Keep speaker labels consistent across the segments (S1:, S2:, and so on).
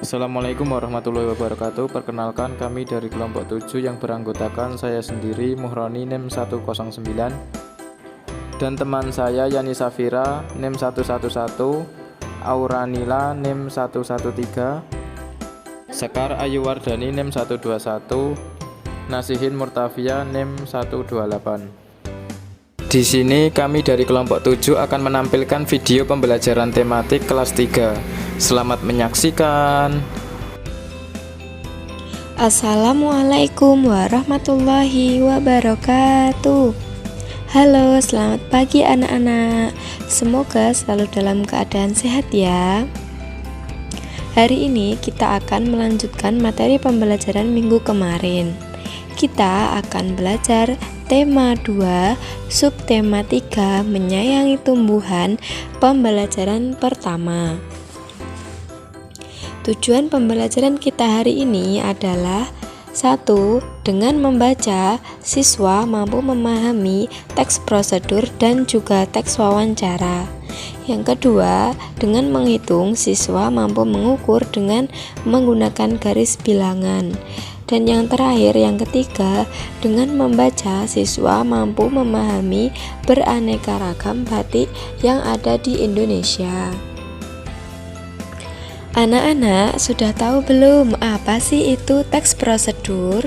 S1: Assalamualaikum warahmatullahi wabarakatuh. Perkenalkan, kami dari kelompok 7 yang beranggotakan saya sendiri Muhroni NIM 109 dan teman saya Yani Safira NIM 111, Auranila NIM 113, Sekar Ayuwardani NIM 121, Nasihin Murtafia NIM 128. Di sini kami dari kelompok 7 akan menampilkan video pembelajaran tematik kelas 3. Selamat menyaksikan.
S2: Assalamualaikum warahmatullahi wabarakatuh. Halo, selamat pagi anak-anak. Semoga selalu dalam keadaan sehat ya. Hari ini kita akan melanjutkan materi pembelajaran minggu kemarin. Kita akan belajar tema 2, subtema 3, menyayangi tumbuhan, pembelajaran pertama. Tujuan pembelajaran kita hari ini adalah 1. Dengan membaca, siswa mampu memahami teks prosedur dan juga teks wawancara. Yang kedua, dengan menghitung, siswa mampu mengukur dengan menggunakan garis bilangan. Dan yang terakhir, yang ketiga, dengan membaca, siswa mampu memahami beraneka ragam batik yang ada di Indonesia. Anak-anak, sudah tahu belum apa sih itu teks prosedur?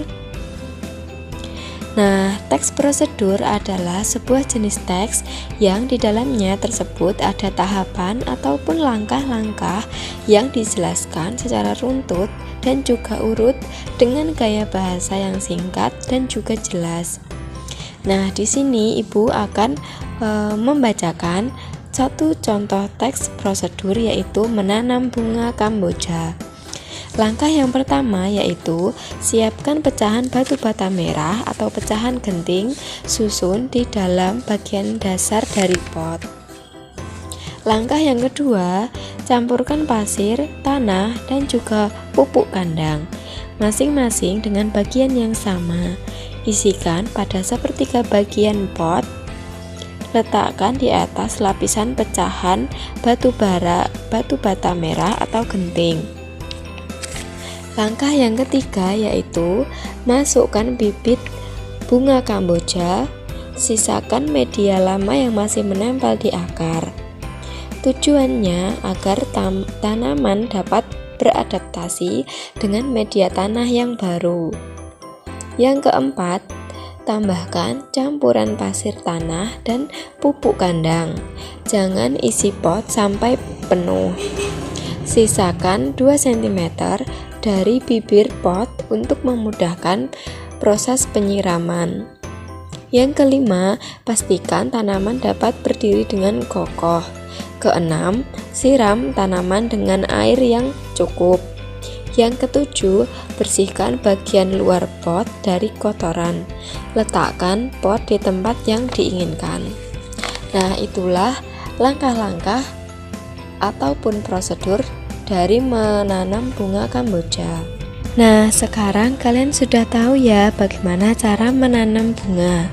S2: Nah, teks prosedur adalah sebuah jenis teks yang di dalamnya tersebut ada tahapan ataupun langkah-langkah yang dijelaskan secara runtut dan juga urut dengan gaya bahasa yang singkat dan juga jelas. Nah, di sini Ibu akan membacakan satu contoh teks prosedur, yaitu menanam bunga kamboja. Langkah yang pertama yaitu siapkan pecahan batu bata merah atau pecahan genting, susun di dalam bagian dasar dari pot. Langkah yang kedua, campurkan pasir, tanah, dan juga pupuk kandang, masing-masing dengan bagian yang sama. Isikan pada sepertiga bagian pot. Letakkan di atas lapisan pecahan batu bata merah atau genting. Langkah yang ketiga yaitu masukkan bibit bunga kamboja, sisakan media lama yang masih menempel di akar. Tujuannya agar tanaman dapat beradaptasi dengan media tanah yang baru. Yang keempat, tambahkan campuran pasir tanah dan pupuk kandang. Jangan isi pot sampai penuh. Sisakan 2 cm dari bibir pot untuk memudahkan proses penyiraman. Yang kelima, pastikan tanaman dapat berdiri dengan kokoh. Keenam, siram tanaman dengan air yang cukup. Yang ketujuh, bersihkan bagian luar pot dari kotoran. Letakkan pot di tempat yang diinginkan. Nah, itulah langkah-langkah ataupun prosedur dari menanam bunga kamboja. Nah, sekarang kalian sudah tahu ya bagaimana cara menanam bunga.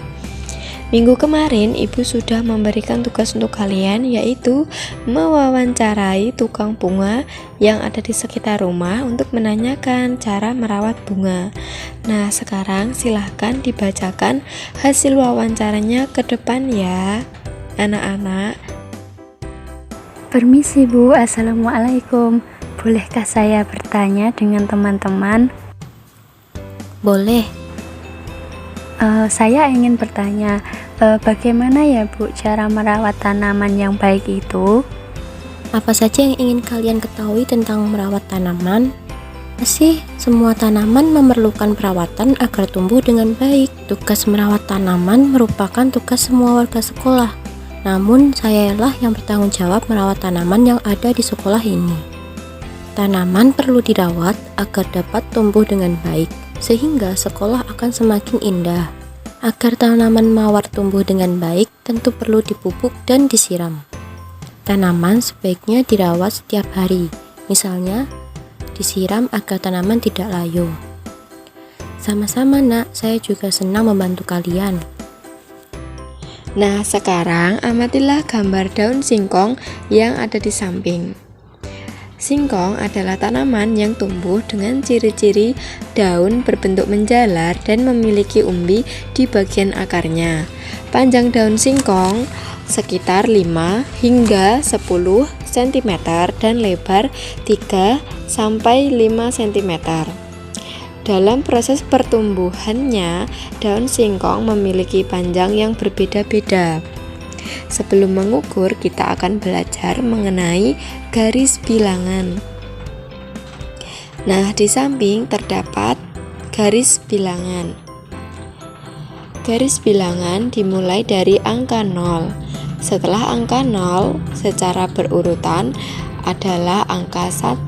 S2: Minggu kemarin Ibu sudah memberikan tugas untuk kalian, yaitu mewawancarai tukang bunga yang ada di sekitar rumah untuk menanyakan cara merawat bunga. Nah, sekarang silahkan dibacakan hasil wawancaranya ke depan ya, anak-anak.
S3: Permisi Bu, Assalamualaikum. Bolehkah saya bertanya dengan teman-teman?
S2: Boleh.
S3: Saya ingin bertanya, bagaimana ya Bu cara merawat tanaman yang baik itu?
S4: Apa saja yang ingin kalian ketahui tentang merawat tanaman? Pasti semua tanaman memerlukan perawatan agar tumbuh dengan baik. Tugas merawat tanaman merupakan tugas semua warga sekolah. Namun sayalah yang bertanggung jawab merawat tanaman yang ada di sekolah ini. Tanaman perlu dirawat agar dapat tumbuh dengan baik, sehingga sekolah akan semakin indah. Agar tanaman mawar tumbuh dengan baik, tentu perlu dipupuk dan disiram. Tanaman sebaiknya dirawat setiap hari, misalnya disiram agar tanaman tidak layu. Sama-sama Nak, saya juga senang membantu kalian.
S2: Nah, sekarang amatilah gambar daun singkong yang ada di samping. Singkong adalah tanaman yang tumbuh dengan ciri-ciri daun berbentuk menjalar dan memiliki umbi di bagian akarnya. Panjang daun singkong sekitar 5 hingga 10 cm dan lebar 3 sampai 5 cm. Dalam proses pertumbuhannya, daun singkong memiliki panjang yang berbeda-beda. Sebelum mengukur, kita akan belajar mengenai garis bilangan. Nah, di samping terdapat garis bilangan. Garis bilangan dimulai dari angka 0. Setelah angka 0, secara berurutan adalah angka 1,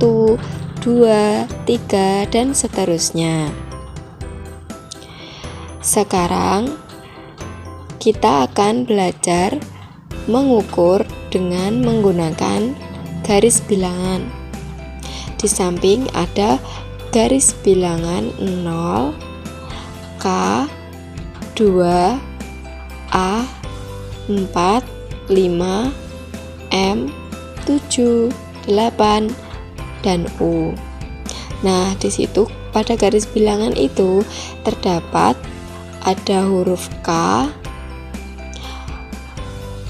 S2: 2, 3, dan seterusnya. Sekarang kita akan belajar mengukur dengan menggunakan garis bilangan. Di samping ada garis bilangan 0, K, 2, A, 4, 5, M, 7, 8, dan U. Nah, di situ pada garis bilangan itu terdapat ada huruf K,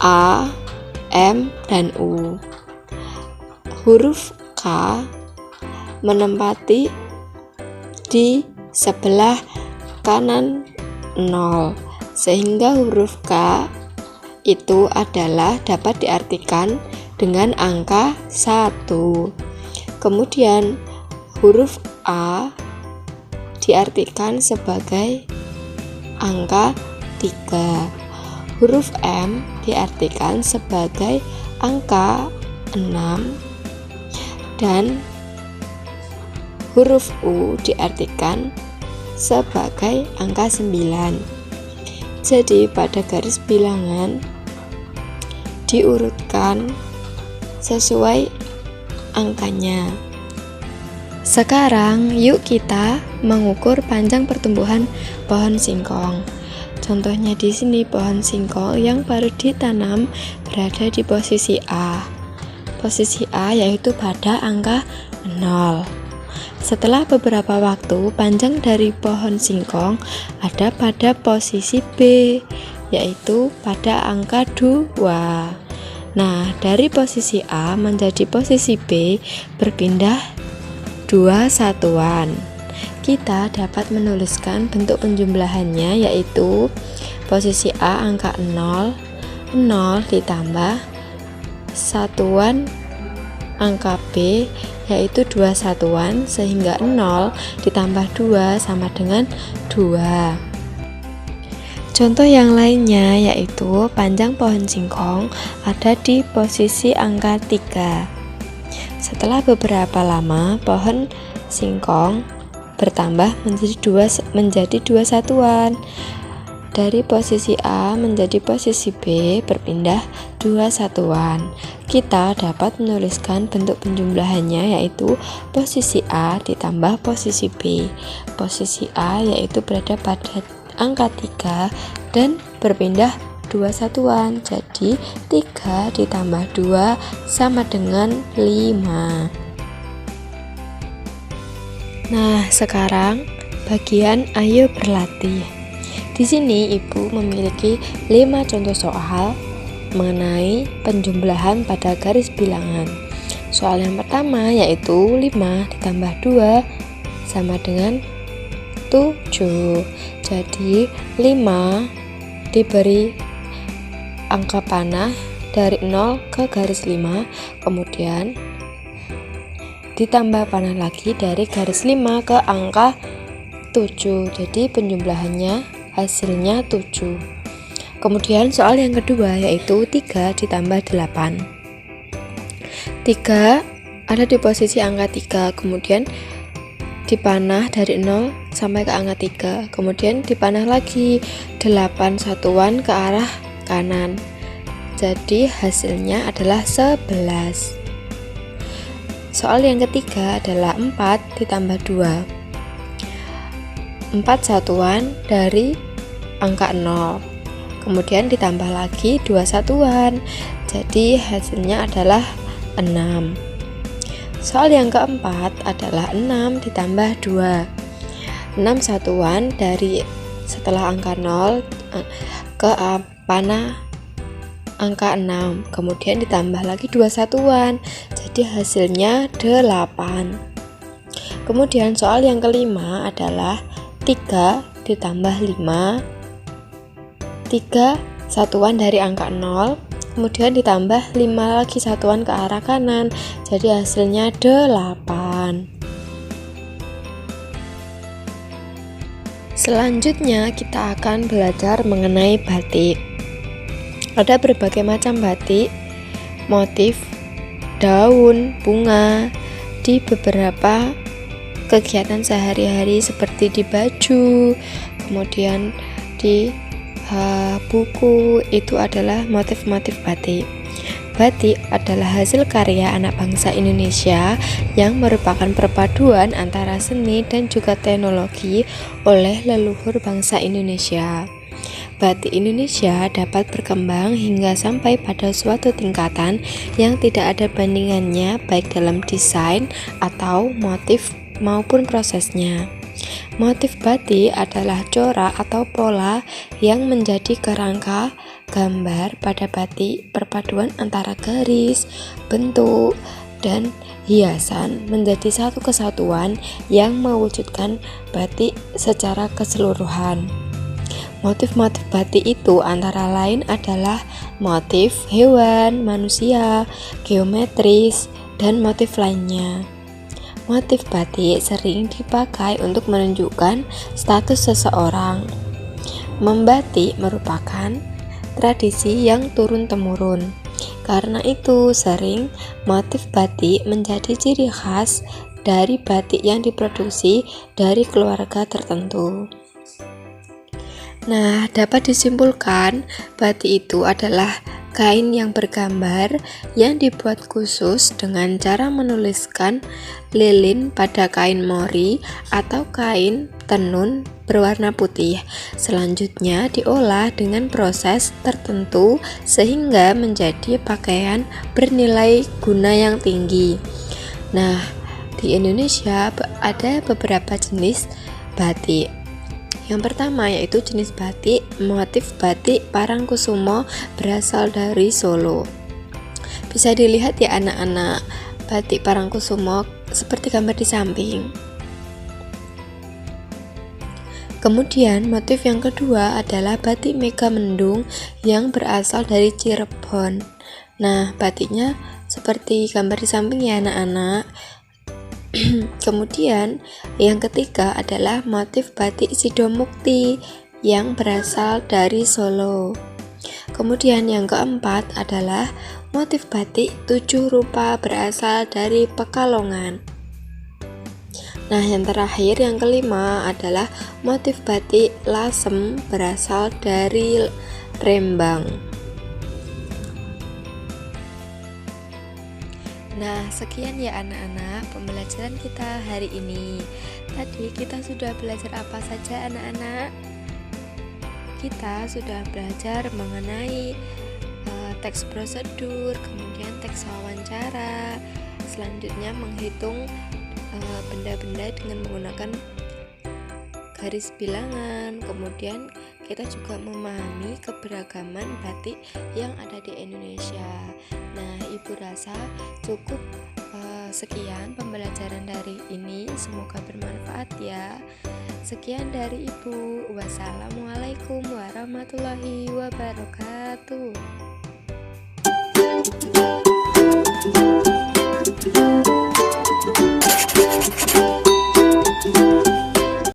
S2: A, M, dan U. Huruf K menempati di sebelah kanan 0, sehingga huruf K itu adalah dapat diartikan dengan angka 1. Kemudian huruf A diartikan sebagai angka 3. Huruf M diartikan sebagai angka 6 dan huruf U diartikan sebagai angka 9. Jadi pada garis bilangan diurutkan sesuai angkanya. Sekarang yuk kita mengukur panjang pertumbuhan pohon singkong. Contohnya di sini pohon singkong yang baru ditanam berada di posisi A. Posisi A yaitu pada angka 0. Setelah beberapa waktu, panjang dari pohon singkong ada pada posisi B, yaitu pada angka 2. Nah, dari posisi A menjadi posisi B berpindah 2 satuan. Kita dapat menuliskan bentuk penjumlahannya, yaitu posisi A angka 0, 0 ditambah satuan angka B yaitu 2 satuan, sehingga 0 ditambah 2 sama dengan 2. Contoh yang lainnya yaitu panjang pohon singkong ada di posisi angka 3. Setelah beberapa lama, pohon singkong bertambah menjadi 2 satuan. Dari posisi A menjadi posisi B berpindah 2 satuan. Kita dapat menuliskan bentuk penjumlahannya, yaitu posisi A ditambah posisi B. Posisi A yaitu berada pada angka 3 dan berpindah 2 satuan. Jadi 3 ditambah 2 sama dengan 5. Nah, sekarang bagian ayo berlatih. Di sini Ibu memiliki 5 contoh soal mengenai penjumlahan pada garis bilangan. Soal yang pertama yaitu 5 ditambah 2 sama dengan 7. Jadi 5 diberi angka panah dari 0 ke garis 5, kemudian ditambah panah lagi dari garis 5 ke angka 7. Jadi penjumlahannya hasilnya 7. Kemudian soal yang kedua yaitu 3 ditambah 8. 3 ada di posisi angka 3, kemudian dipanah dari 0 sampai ke angka 3, kemudian dipanah lagi 8 satuan ke arah kanan. Jadi hasilnya adalah 11. Soal yang ketiga adalah 4 ditambah 2. 4 satuan dari angka 0, kemudian ditambah lagi 2 satuan. Jadi hasilnya adalah 6. Soal yang keempat adalah 6 ditambah 2. 6 satuan dari setelah angka 0 ke angka 6, kemudian ditambah lagi 2 satuan, jadi hasilnya 8. Kemudian soal yang kelima adalah 3 ditambah 5, 3 satuan dari angka 0, kemudian ditambah 5 lagi satuan ke arah kanan, jadi hasilnya 8. Selanjutnya kita akan belajar mengenai batik. Ada berbagai macam batik, motif, daun, bunga di beberapa kegiatan sehari-hari seperti di baju, kemudian di buku, itu adalah motif-motif batik. Batik adalah hasil karya anak bangsa Indonesia yang merupakan perpaduan antara seni dan juga teknologi oleh leluhur bangsa Indonesia. Batik Indonesia dapat berkembang hingga sampai pada suatu tingkatan yang tidak ada bandingannya baik dalam desain atau motif maupun prosesnya. Motif batik adalah corak atau pola yang menjadi kerangka gambar pada batik. Perpaduan antara garis, bentuk, dan hiasan menjadi satu kesatuan yang mewujudkan batik secara keseluruhan. Motif-motif batik itu antara lain adalah motif hewan, manusia, geometris, dan motif lainnya. Motif batik sering dipakai untuk menunjukkan status seseorang. Membatik merupakan tradisi yang turun-temurun. Karena itu, sering motif batik menjadi ciri khas dari batik yang diproduksi dari keluarga tertentu. Nah, dapat disimpulkan batik itu adalah kain yang bergambar yang dibuat khusus dengan cara menuliskan lilin pada kain mori atau kain tenun berwarna putih. Selanjutnya diolah dengan proses tertentu sehingga menjadi pakaian bernilai guna yang tinggi. Nah, di Indonesia ada beberapa jenis batik. Yang pertama yaitu jenis batik motif batik Parangkusumo berasal dari Solo. Bisa dilihat ya anak-anak, batik Parangkusumo seperti gambar di samping. Kemudian motif yang kedua adalah batik Megamendung yang berasal dari Cirebon. Nah, batiknya seperti gambar di samping ya anak-anak. Kemudian yang ketiga adalah motif batik Sidomukti yang berasal dari Solo. Kemudian yang keempat adalah motif batik 7 rupa berasal dari Pekalongan. Nah, yang terakhir yang kelima adalah motif batik Lasem berasal dari Rembang. Nah, sekian ya anak-anak pembelajaran kita hari ini. Tadi kita sudah belajar apa saja anak-anak? Kita sudah belajar mengenai teks prosedur, kemudian teks wawancara, selanjutnya menghitung benda-benda dengan menggunakan garis bilangan. Kemudian kita juga memahami keberagaman batik yang ada di Indonesia. Nah, Ibu rasa cukup sekian pembelajaran dari ini, semoga bermanfaat ya. Sekian dari Ibu. Wassalamualaikum warahmatullahi wabarakatuh.